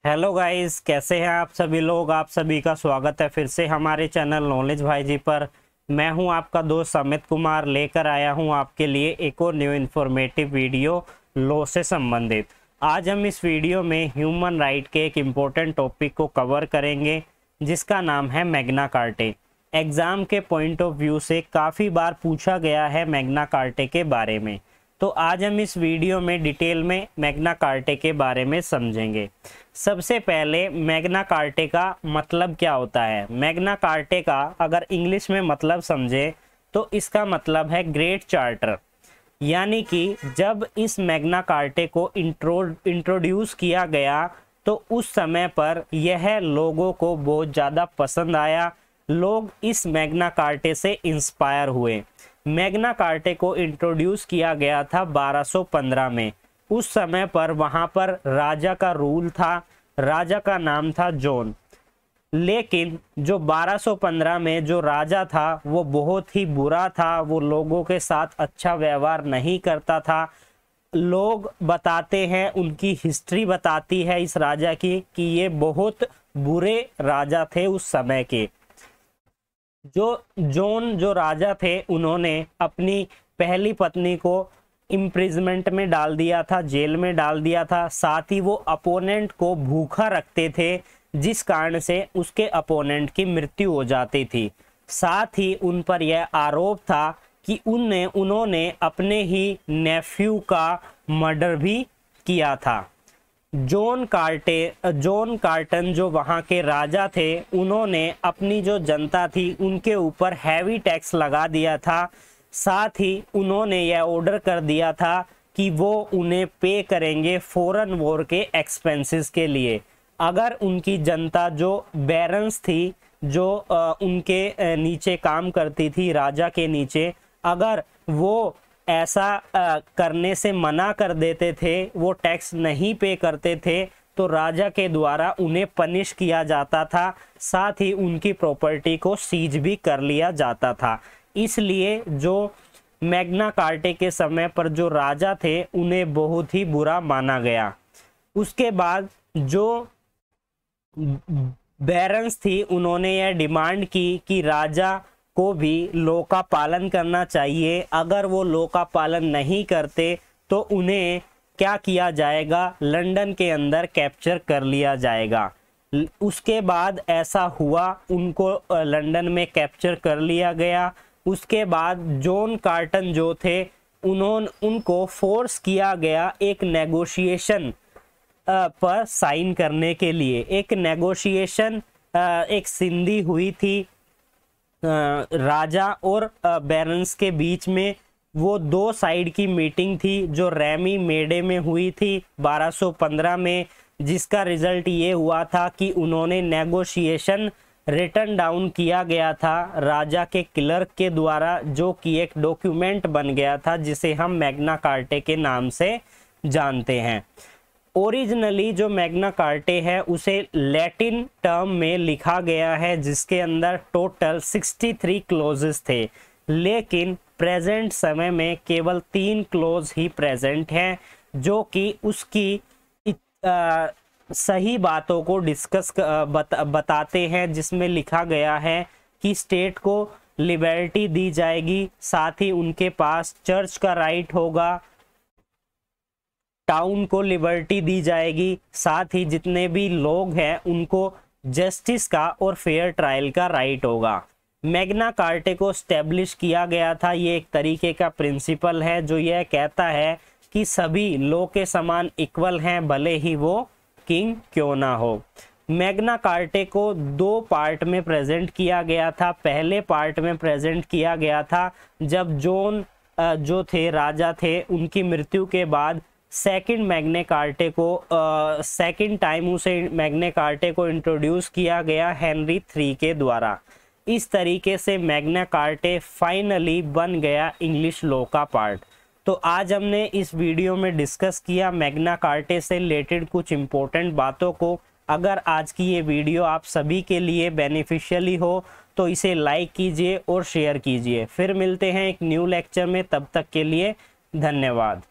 Hello guys, कैसे हैं आप सभी लोग। आप सभी का स्वागत है फिर से हमारे चैनल नॉलेज भाई जी पर। मैं हूं आपका दोस्त अमित कुमार, लेकर आया हूं आपके लिए एक और न्यू इन्फॉर्मेटिव वीडियो लॉ से संबंधित। आज हम इस वीडियो में ह्यूमन राइट के एक इम्पोर्टेंट टॉपिक को कवर करेंगे जिसका नाम है मैग्ना कार्टे। एग्ज़ाम के पॉइंट ऑफ व्यू से काफ़ी बार पूछा गया है मैग्ना कार्टे के बारे में, तो आज हम इस वीडियो में डिटेल में मैग्ना कार्टे के बारे में समझेंगे। सबसे पहले मैग्ना कार्टे का मतलब क्या होता है। मैग्ना कार्टे का अगर इंग्लिश में मतलब समझे तो इसका मतलब है ग्रेट चार्टर। यानी कि जब इस मैग्ना कार्टे को इंट्रोड्यूस किया गया तो उस समय पर यह लोगों को बहुत ज़्यादा पसंद आया। लोग इस मैग्ना कार्टे से इंस्पायर हुए। मैग्ना कार्टे को इंट्रोड्यूस किया गया था 1215 में। उस समय पर वहाँ पर राजा का रूल था, राजा का नाम था जॉन। लेकिन जो 1215 में जो राजा था वो बहुत ही बुरा था, वो लोगों के साथ अच्छा व्यवहार नहीं करता था। लोग बताते हैं, उनकी हिस्ट्री बताती है इस राजा की कि ये बहुत बुरे राजा थे उस समय के। जो राजा थे उन्होंने अपनी पहली पत्नी को इम्प्रिजमेंट में डाल दिया था, जेल में डाल दिया था। साथ ही वो अपोनेंट को भूखा रखते थे जिस कारण से उसके अपोनेंट की मृत्यु हो जाती थी। साथ ही उन पर यह आरोप था कि उन्होंने अपने ही नेफ्यू का मर्डर भी किया था। जॉन कार्टन जो वहाँ के राजा थे, उन्होंने अपनी जो जनता थी उनके ऊपर हैवी टैक्स लगा दिया था। साथ ही उन्होंने यह ऑर्डर कर दिया था कि वो उन्हें पे करेंगे फॉरेन वॉर के एक्सपेंसेस के लिए। अगर उनकी जनता जो बैरन्स थी, जो उनके नीचे काम करती थी, राजा के नीचे, अगर वो ऐसा करने से मना कर देते थे, वो टैक्स नहीं पे करते थे, तो राजा के द्वारा उन्हें पनिश किया जाता था। साथ ही उनकी प्रॉपर्टी को सीज भी कर लिया जाता था। इसलिए जो मैग्ना कार्टे के समय पर जो राजा थे उन्हें बहुत ही बुरा माना गया। उसके बाद जो बैरन्स थी उन्होंने यह डिमांड की कि राजा को भी लॉ का पालन करना चाहिए। अगर वो लॉ का पालन नहीं करते तो उन्हें क्या किया जाएगा, लंदन के अंदर कैप्चर कर लिया जाएगा। उसके बाद ऐसा हुआ, उनको लंदन में कैप्चर कर लिया गया। उसके बाद जॉन कार्टन जो थे उनको फोर्स किया गया एक नेगोशिएशन पर साइन करने के लिए। एक नेगोशिएशन, एक संधि हुई थी राजा और बैरन्स के बीच में। वो दो साइड की मीटिंग थी जो रेमी मेडे में हुई थी 1215 में, जिसका रिजल्ट ये हुआ था कि उन्होंने नेगोशिएशन रिटन डाउन किया गया था राजा के क्लर्क के द्वारा, जो कि एक डॉक्यूमेंट बन गया था जिसे हम मैग्ना कार्टे के नाम से जानते हैं। ओरिजिनली जो मैग्ना कार्टे है उसे लैटिन टर्म में लिखा गया है जिसके अंदर टोटल 63 क्लोजेस थे, लेकिन प्रेजेंट समय में केवल 3 क्लोज ही प्रेजेंट हैं जो कि उसकी सही बातों को डिस्कस बताते हैं। जिसमें लिखा गया है कि स्टेट को लिबर्टी दी जाएगी, साथ ही उनके पास चर्च का राइट होगा, टाउन को लिबर्टी दी जाएगी, साथ ही जितने भी लोग हैं उनको जस्टिस का और फेयर ट्रायल का राइट होगा। मैग्ना कार्टे को स्टैब्लिश किया गया था। ये एक तरीके का प्रिंसिपल है जो यह कहता है कि सभी लॉ के समान इक्वल हैं, भले ही वो किंग क्यों ना हो। मैग्ना कार्टे को 2 पार्ट में प्रेजेंट किया गया था। पहले पार्ट में प्रेजेंट किया गया था जब जॉन जो थे राजा थे, उनकी मृत्यु के बाद सेकंड टाइम उसे मैग्ना कार्टे को इंट्रोड्यूस किया गया हेनरी III के द्वारा। इस तरीके से मैग्ना कार्टे फाइनली बन गया इंग्लिश लॉ का पार्ट। तो आज हमने इस वीडियो में डिस्कस किया मैग्ना कार्टे से रिलेटेड कुछ इम्पोर्टेंट बातों को। अगर आज की ये वीडियो आप सभी के लिए बेनिफिशियली हो तो इसे लाइक कीजिए और शेयर कीजिए। फिर मिलते हैं एक न्यू लेक्चर में, तब तक के लिए धन्यवाद।